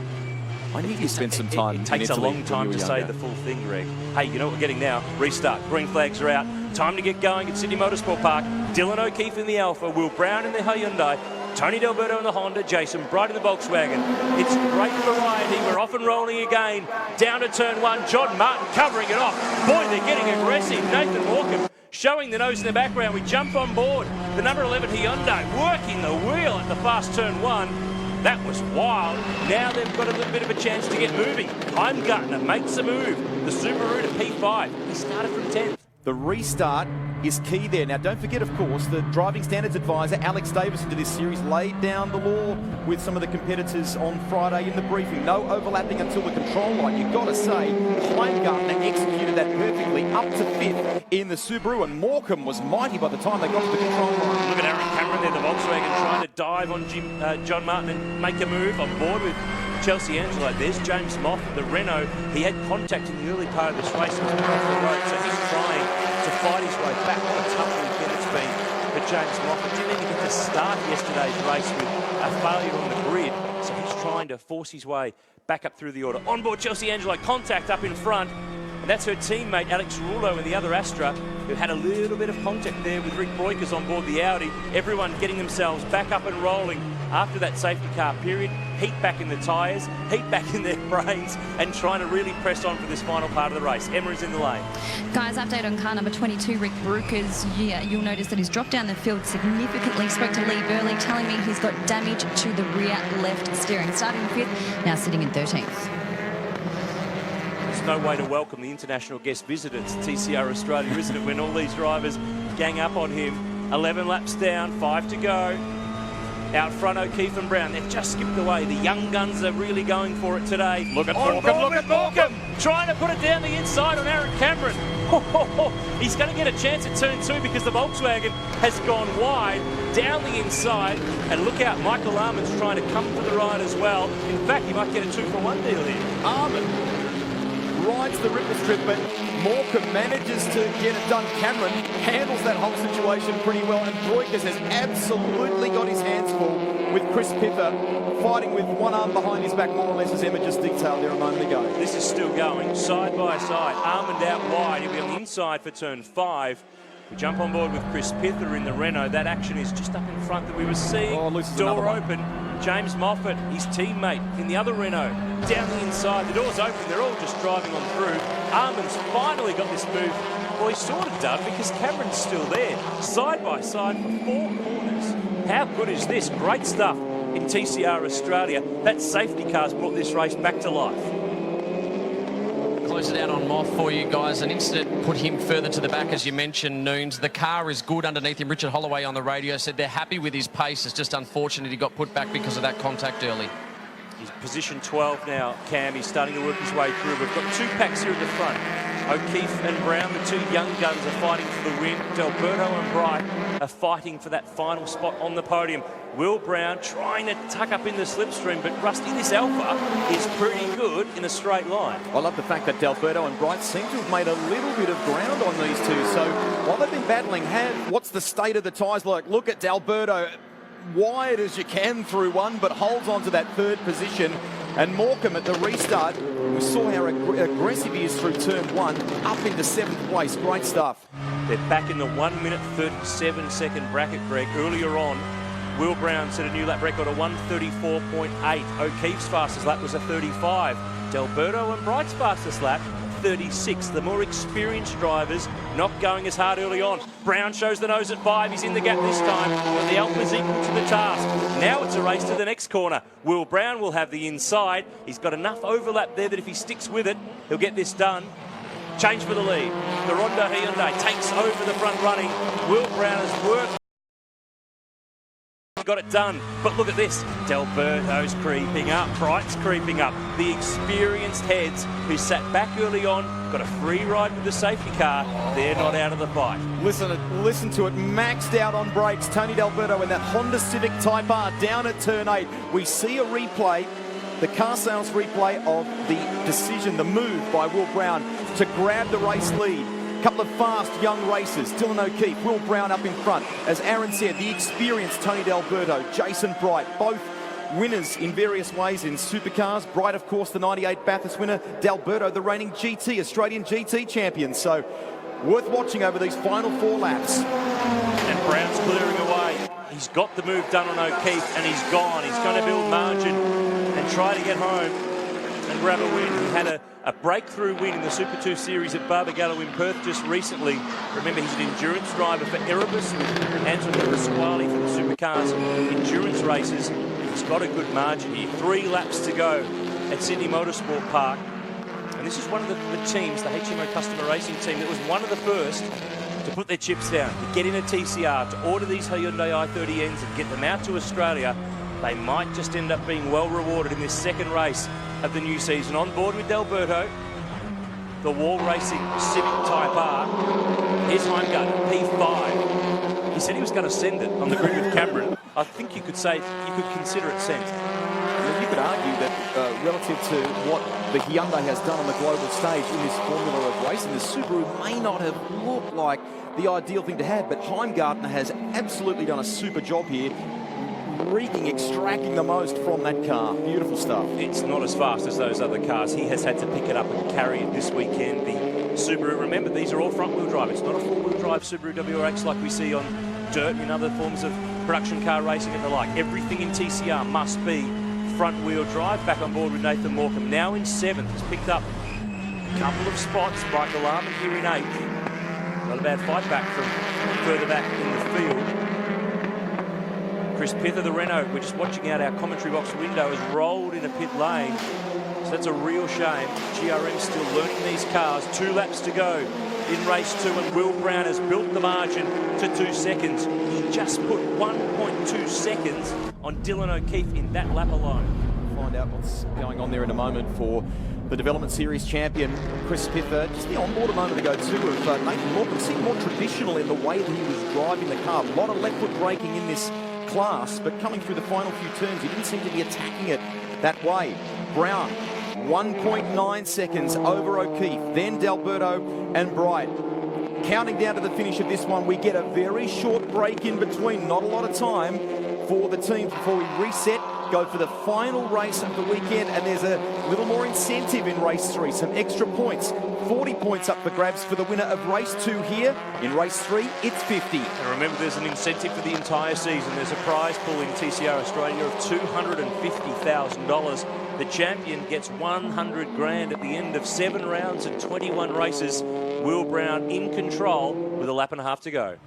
I need you to spend some time It takes in Italy a long time to say younger. the full thing, Greg. Hey, you know what we're getting now? Restart. Green flags are out. Time to get going at Sydney Motorsport Park. Dylan O'Keefe in the Alfa, Will Brown in the Hyundai, Tony D'Alberto in the Honda, Jason Bright in the Volkswagen. It's great variety. We're off and rolling again. Down to turn 1. John Martin covering it off. Boy, they're getting aggressive. Nathan Morecambe showing the nose in the background. We jump on board. The number 11 Hyundai working the wheel at the fast turn 1. That was wild. Now they've got a little bit of a chance to get moving. Heimgartner makes a move. The Subaru to P5. He started from 10th. The restart is key there. Now, don't forget, of course, the driving standards advisor, Alex Davison, to this series, laid down the law with some of the competitors on Friday in the briefing. No overlapping until the control line. You've got to say, Heimgartner executed that perfectly, up to 5th in the Subaru, and Morecambe was mighty by the time they got to the control line. Look at Aaron Cameron there, the Volkswagen, trying to dive on John Martin and make a move on board with Chelsea Angelo. There's James Moffat, the Renault. He had contact in the early part of this race. He was off the road, so he's trying to fight his way back. What a tough weekend it's been for James Moffat. Didn't even get to start yesterday's race with a failure on the grid, so he's trying to force his way back up through the order. On board Chelsea Angelo, contact up in front, and that's her teammate Alex Rullo in the other Astra, who had a little bit of contact there with Rick Breukers on board the Audi. Everyone getting themselves back up and rolling after that safety car period. Heat back in the tyres, heat back in their brains, and trying to really press on for this final part of the race. Emma is in the lane. Guys, update on car number 22, Rick Breukers. Yeah, you'll notice that he's dropped down the field significantly. Spoke to Lee Burley, telling me he's got damage to the rear left steering. Starting in 5th, now sitting in 13th. There's no way to welcome the international guest visitor to TCR Australia, isn't it, when all these drivers gang up on him. 11 laps down, 5 to go. Out front, O'Keefe and Brown. They've just skipped away. The young guns are really going for it today. Look at Morecambe, look at Morecambe. Trying to put it down the inside on Aaron Cameron. He's going to get a chance at turn 2 because the Volkswagen has gone wide down the inside. And look out, Michael Armand's trying to come for the ride as well. In fact, he might get a 2-for-1 deal here. Armand rides the ripple strip, but Morecambe manages to get it done. Cameron handles that whole situation pretty well, and Breukers has absolutely got his hands full with Chris Pither fighting with one arm behind his back, more or less, as Emma just detailed there a moment ago. This is still going side by side. Armand out wide. He'll be on the inside for turn 5. We jump on board with Chris Pither in the Renault. That action is just up in front that we were seeing. Door open. James Moffat, his teammate in the other Renault, down the inside. The door's open. They're all just driving on through. Armand's finally got this move. Well, he's sort of done because Cameron's still there. Side by side for 4 corners. How good is this? Great stuff in TCR Australia. That safety car's brought this race back to life. Close it out on Moff for you guys. An incident put him further to the back, as you mentioned, Noons. The car is good underneath him. Richard Holloway on the radio said they're happy with his pace. It's just unfortunate he got put back because of that contact early. He's position 12 now, Cam. He's starting to work his way through. We've got 2 packs here at the front. O'Keefe and Brown, the 2 young guns, are fighting for the win. Delberto and Bright are fighting for that final spot on the podium. Will Brown trying to tuck up in the slipstream, but Rusty, this Alpha is pretty good in a straight line. I love the fact that Delberto and Bright seem to have made a little bit of ground on these two. So while they've been battling, what's the state of the tyres like? Look at Delberto, wide as you can through one, but holds on to that 3rd position. And Morecambe at the restart, we saw how aggressive he is through turn 1, up into 7th place. Great stuff. They're back in the 1 minute 37 second bracket, Greg. Earlier on, Will Brown set a new lap record of 1:34.8. O'Keefe's fastest lap was a 35. Delberto and Bright's fastest lap, 36. The more experienced drivers not going as hard early on. Brown shows the nose at 5. He's in the gap this time, but the Alpha's equal to the task. Now it's a race to the next corner. Will Brown will have the inside. He's got enough overlap there that if he sticks with it, he'll get this done. Change for the lead. The Honda Hyundai takes over the front running. Will Brown has worked. Got it done, but look at this. Delberto's creeping up, Bright's creeping up. The experienced heads who sat back early on got a free ride with the safety car. They're not out of the fight. Listen to it, maxed out on brakes. Tony Delberto in that Honda Civic Type R down at turn 8. We see a replay, the car sales replay of the decision, the move by Will Brown to grab the race lead. Couple of fast young racers, Dylan O'Keefe, Will Brown up in front. As Aaron said, the experienced Tony Delberto, Jason Bright, both winners in various ways in supercars. Bright, of course, the 98 Bathurst winner. Delberto, the reigning Australian GT champion. So worth watching over these final 4 laps. And Brown's clearing away. He's got the move done on O'Keefe and he's gone. He's going to build margin and try to get home. and grab a win. He had a breakthrough win in the Super 2 Series at Barbagallo in Perth just recently. Remember, he's an endurance driver for Erebus with Anthony Pasquale for the Supercars endurance races. He's got a good margin here. 3 laps to go at Sydney Motorsport Park. And this is one of the teams, the HMO Customer Racing team, that was one of the first to put their chips down, to get in a TCR, to order these Hyundai i30Ns and get them out to Australia. They might just end up being well rewarded in this second race of the new season. On board with D'Alberto, the Wall Racing Civic Type R. Here's Heimgartner, P5. He said he was going to send it on the grid with Cameron. I think you could consider it sent. Well, you could argue that relative to what the Hyundai has done on the global stage in this formula of racing, the Subaru may not have looked like the ideal thing to have, but Heimgartner has absolutely done a super job here, extracting the most from that car. Beautiful stuff. It's not as fast as those other cars. He has had to pick it up and carry it this weekend. The Subaru, remember, these are all front-wheel drive. It's not a four-wheel drive Subaru WRX like we see on dirt and other forms of production car racing and the like. Everything in TCR must be front-wheel drive. Back on board with Nathan Morecambe. Now in 7th. He's picked up a couple of spots. Michael Arman here in 8th. Not a bad fight back from further back in the field. Chris Pither, the Renault, we're just watching out our commentary box window, has rolled in a pit lane. So that's a real shame. GRM still learning these cars. 2 laps to go in race 2, and Will Brown has built the margin to 2 seconds. He just put 1.2 seconds on Dylan O'Keefe in that lap alone. We'll find out what's going on there in a moment for the Development Series champion, Chris Pither. Just the onboard a moment ago too of Nathan Morecambe, seemed more traditional in the way that he was driving the car. A lot of left foot braking in this class, but coming through the final few turns, he didn't seem to be attacking it that way. Brown, 1.9 seconds over O'Keefe, then D'Alberto and Bright. Counting down to the finish of this one, we get a very short break in between. Not a lot of time for the teams before we reset, go for the final race of the weekend, and there's a little more incentive in race 3, some extra points. 40 points up for grabs for the winner of race 2 here. In race 3, it's 50. And remember, there's an incentive for the entire season. There's a prize pool in TCR Australia of $250,000. The champion gets 100 grand at the end of 7 rounds and 21 races. Will Brown in control with a lap and a half to go.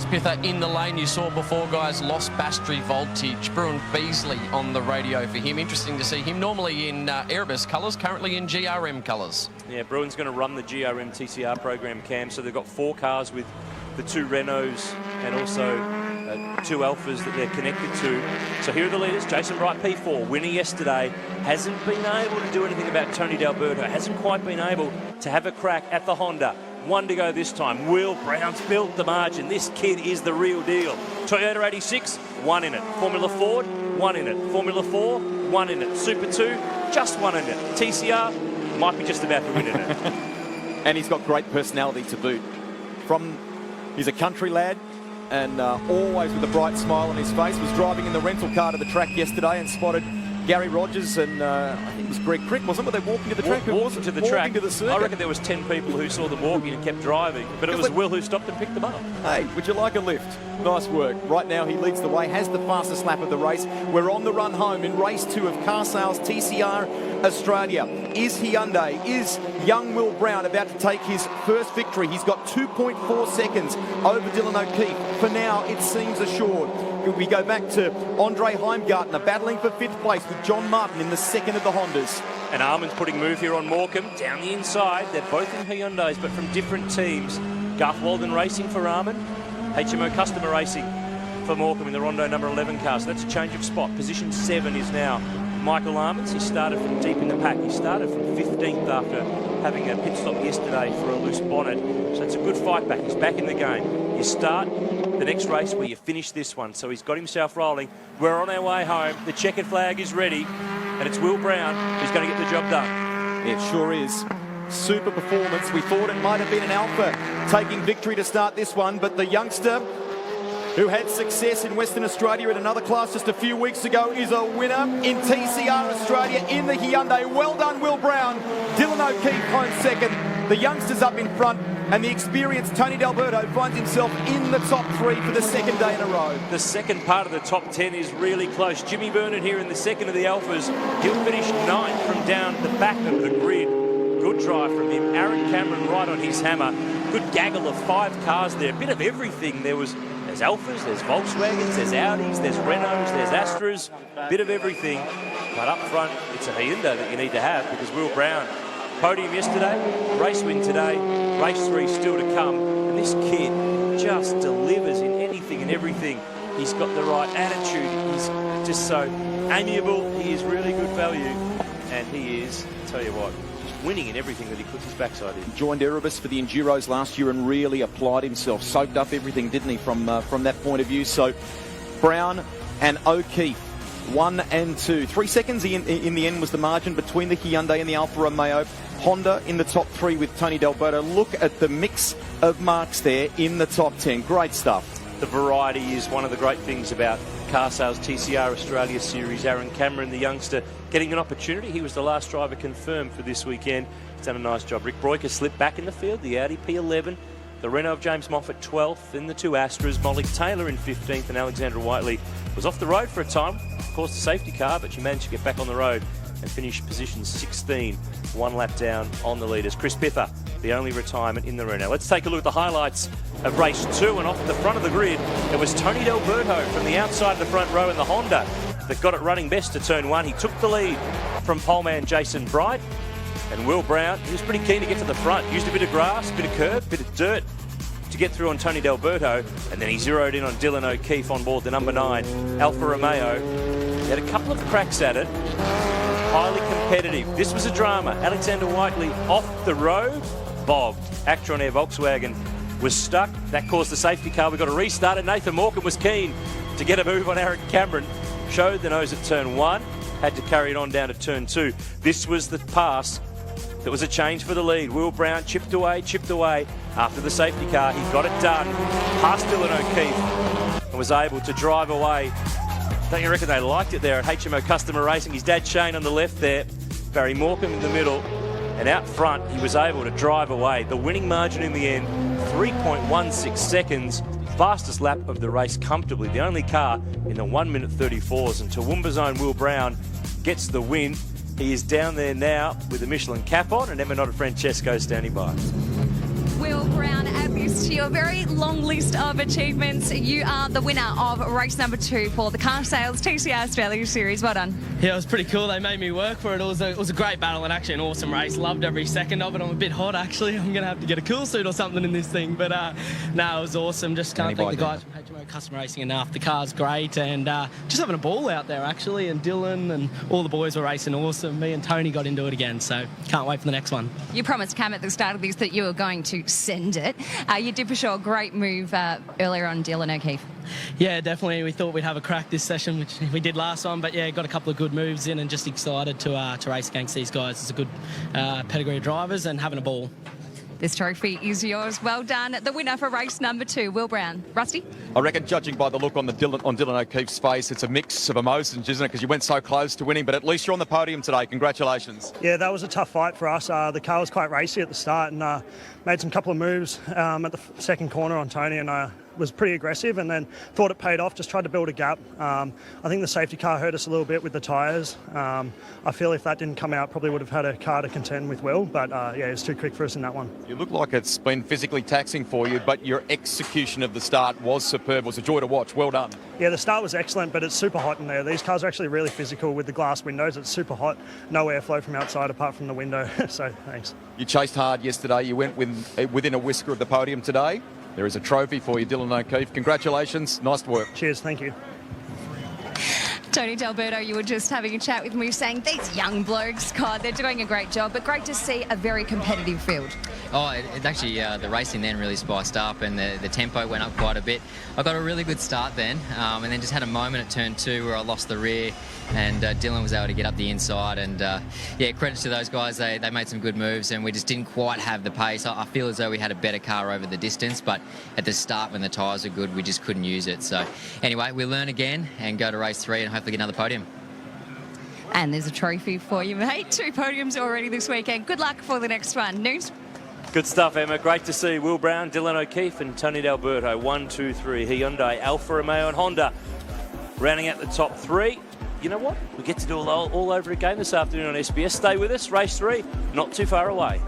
Pither in the lane you saw before, guys, lost battery voltage. Bruin Beasley on the radio for him. Interesting to see him normally in Erebus colours, currently in GRM colours. Yeah, Bruin's going to run the GRM TCR program, Cam, so they've got 4 cars with the 2 Renaults and also 2 Alphas that they're connected to. So here are the leaders. Jason Bright, P4, winner yesterday, hasn't been able to do anything about Tony D'Alberto, hasn't quite been able to have a crack at the Honda. 1 to go this time. Will Brown's built the margin. This kid is the real deal. Toyota 86, 1 in it. Formula Ford, 1 in it. Formula 4, 1 in it. Super 2, just 1 in it. TCR might be just about to win in it. And he's got great personality to boot. He's a country lad, and always with a bright smile on his face. Was driving in the rental car to the track yesterday and spotted Gary Rogers and I think it was Greg Crick, wasn't it? Were they walking to the track? Walking to the track. To the circuit. I reckon there was 10 people who saw them walking and kept driving, but it was Will who stopped and picked them up. Hey, would you like a lift? Nice work. Right now he leads the way, has the fastest lap of the race. We're on the run home in race 2 of Car Sales TCR Australia. Is Hyundai, is young Will Brown about to take his first victory? He's got 2.4 seconds over Dylan O'Keefe. For now, it seems assured. We go back to Andre Heimgartner battling for 5th place with John Martin in the 2nd of the Hondas. And Arman's putting move here on Morecambe down the inside. They're both in Hyundais, but from different teams. Garth Walden Racing for Arman, HMO Customer Racing for Morecambe in the Rondo number 11 car. So that's a change of spot. Position 7 is now Michael Arman's. He started from deep in the pack. He started from 15th after having a pit stop yesterday for a loose bonnet. So it's a good fight back. He's back in the game. You start the next race where you finish this one. So he's got himself rolling. We're on our way home. The checkered flag is ready. And it's Will Brown who's going to get the job done. It sure is. Super performance. We thought it might have been an Alpha taking victory to start this one, but the youngster who had success in Western Australia in another class just a few weeks ago is a winner in TCR Australia in the Hyundai. Well done, Will Brown. Dylan O'Keefe home 2nd. The youngsters up in front, and the experienced Tony D'Alberto finds himself in the top 3 for the second day in a row. The second part of the top 10 is really close. Jimmy Vernon here in the second of the Alphas. He'll finish 9th from down the back of the grid. Good drive from him. Aaron Cameron right on his hammer. Good gaggle of 5 cars there. A bit of everything. There's Alphas, there's Volkswagens, there's Audis, there's Renaults, there's Astras. Bit of everything. But up front, it's a Hyundai that you need to have, because Will Brown, podium yesterday, race win today, race 3 still to come. And this kid just delivers in anything and everything. He's got the right attitude. He's just so amiable. He is really good value. And he is, I'll tell you what, winning in everything that he puts his backside in. Joined Erebus for the Enduros last year and really applied himself. Soaked up everything, didn't he, from that point of view. So Brown and O'Keefe, 1 and 2. 3 seconds in the end was the margin between the Hyundai and the Alfa Romeo. Honda in the top 3 with Tony D'Alberto. Look at the mix of marks there in the top 10. Great stuff. The variety is one of the great things about Car Sales TCR Australia Series. Aaron Cameron, the youngster, getting an opportunity. He was the last driver confirmed for this weekend. He's done a nice job. Rick Broiker slipped back in the field, the Audi P11. The Renault of James Moffat 12th, then the 2 Astras. Molly Taylor in 15th, and Alexandra Whiteley was off the road for a time. Of course, the safety car, but she managed to get back on the road and finish position 16, 1 lap down on the leaders. Chris Pither, the only retirement in the Renault. Let's take a look at the highlights of race 2, and off at the front of the grid, it was Tony D'Alberto from the outside of the front row in the Honda that got it running best to turn 1. He took the lead from poleman Jason Bright, and Will Brown, he was pretty keen to get to the front. Used a bit of grass, a bit of curb, a bit of dirt to get through on Tony D'Alberto, and then he zeroed in on Dylan O'Keefe on board the number 9 Alfa Romeo. He had a couple of cracks at it. Highly competitive. This was a drama. Alexander Whiteley off the road, bogged. Actron Air Volkswagen was stuck. That caused the safety car. We got to restart it. Nathan Morgan was keen to get a move on Aaron Cameron. Showed the nose at turn 1. Had to carry it on down to turn 2. This was the pass that was a change for the lead. Will Brown chipped away after the safety car. He got it done. Past Dylan O'Keefe and was able to drive away. Don't you reckon they liked it there at HMO Customer Racing? His dad Shane on the left there, Barry Morecambe in the middle, and out front he was able to drive away. The winning margin in the end, 3.16 seconds, fastest lap of the race comfortably. The only car in the 1 minute 34s, and Toowoomba's own Will Brown gets the win. He is down there now with a Michelin cap on, and Emma Nota Francesco standing by. Will Brown, add this to your very long list of achievements. You are the winner of race number 2 for the Car Sales TCR Australia Series. Well done. Yeah, it was pretty cool. They made me work for it. It was a great battle and actually an awesome race. Loved every second of it. I'm a bit hot, actually. I'm going to have to get a cool suit or something in this thing. But, no, it was awesome. Just can't thank the guys from HMO Customer Racing enough. The car's great and just having a ball out there, actually. And Dylan and all the boys were racing awesome. Me and Tony got into it again, so can't wait for the next one. You promised Cam at the start of this that you were going to send it. You did for sure a great move earlier on Dylan O'Keefe. Yeah, definitely. We thought we'd have a crack this session, which we did last one. But yeah, got a couple of good moves in, and just excited to race against these guys. It's a good pedigree of drivers and having a ball. This trophy is yours. Well done. The winner for race number 2, Will Brown. Rusty? I reckon, judging by the look on Dylan O'Keefe's face, it's a mix of emotions, isn't it? Because you went so close to winning, but at least you're on the podium today. Congratulations. Yeah, that was a tough fight for us. The car was quite racy at the start, and made some couple of moves at the second corner on Tony, and was pretty aggressive, and then thought it paid off. Just tried to build a gap. I think the safety car hurt us a little bit with the tyres. I feel if that didn't come out, probably would have had a car to contend with Will, but yeah, it was too quick for us in that one. You look like it's been physically taxing for you, but your execution of the start was superb. It was a joy to watch. Well done. Yeah, the start was excellent, but it's super hot in there. These cars are actually really physical with the glass windows. It's super hot. No airflow from outside apart from the window. So thanks. You chased hard yesterday. You went within a whisker of the podium today. There is a trophy for you, Dylan O'Keefe. Congratulations. Nice work. Cheers. Thank you. Tony D'Alberto, you were just having a chat with me saying these young blokes, God, they're doing a great job, but great to see a very competitive field. Oh, it actually, the racing then really spiced up and the tempo went up quite a bit. I got a really good start then, and then just had a moment at turn 2 where I lost the rear, and Dylan was able to get up the inside, and yeah, credit to those guys. They made some good moves, and we just didn't quite have the pace. I feel as though we had a better car over the distance, but at the start when the tyres were good, we just couldn't use it. So anyway, we learn again and go to race 3 and hopefully get another podium. And there's a trophy for you, mate. 2 podiums already this weekend. Good luck for the next one. News? Good stuff, Emma. Great to see Will Brown, Dylan O'Keefe and Tony D'Alberto. 1, 2, 3. Hyundai, Alfa Romeo and Honda rounding out the top 3. You know what? We get to do it all over again this afternoon on SBS. Stay with us. Race 3, not too far away.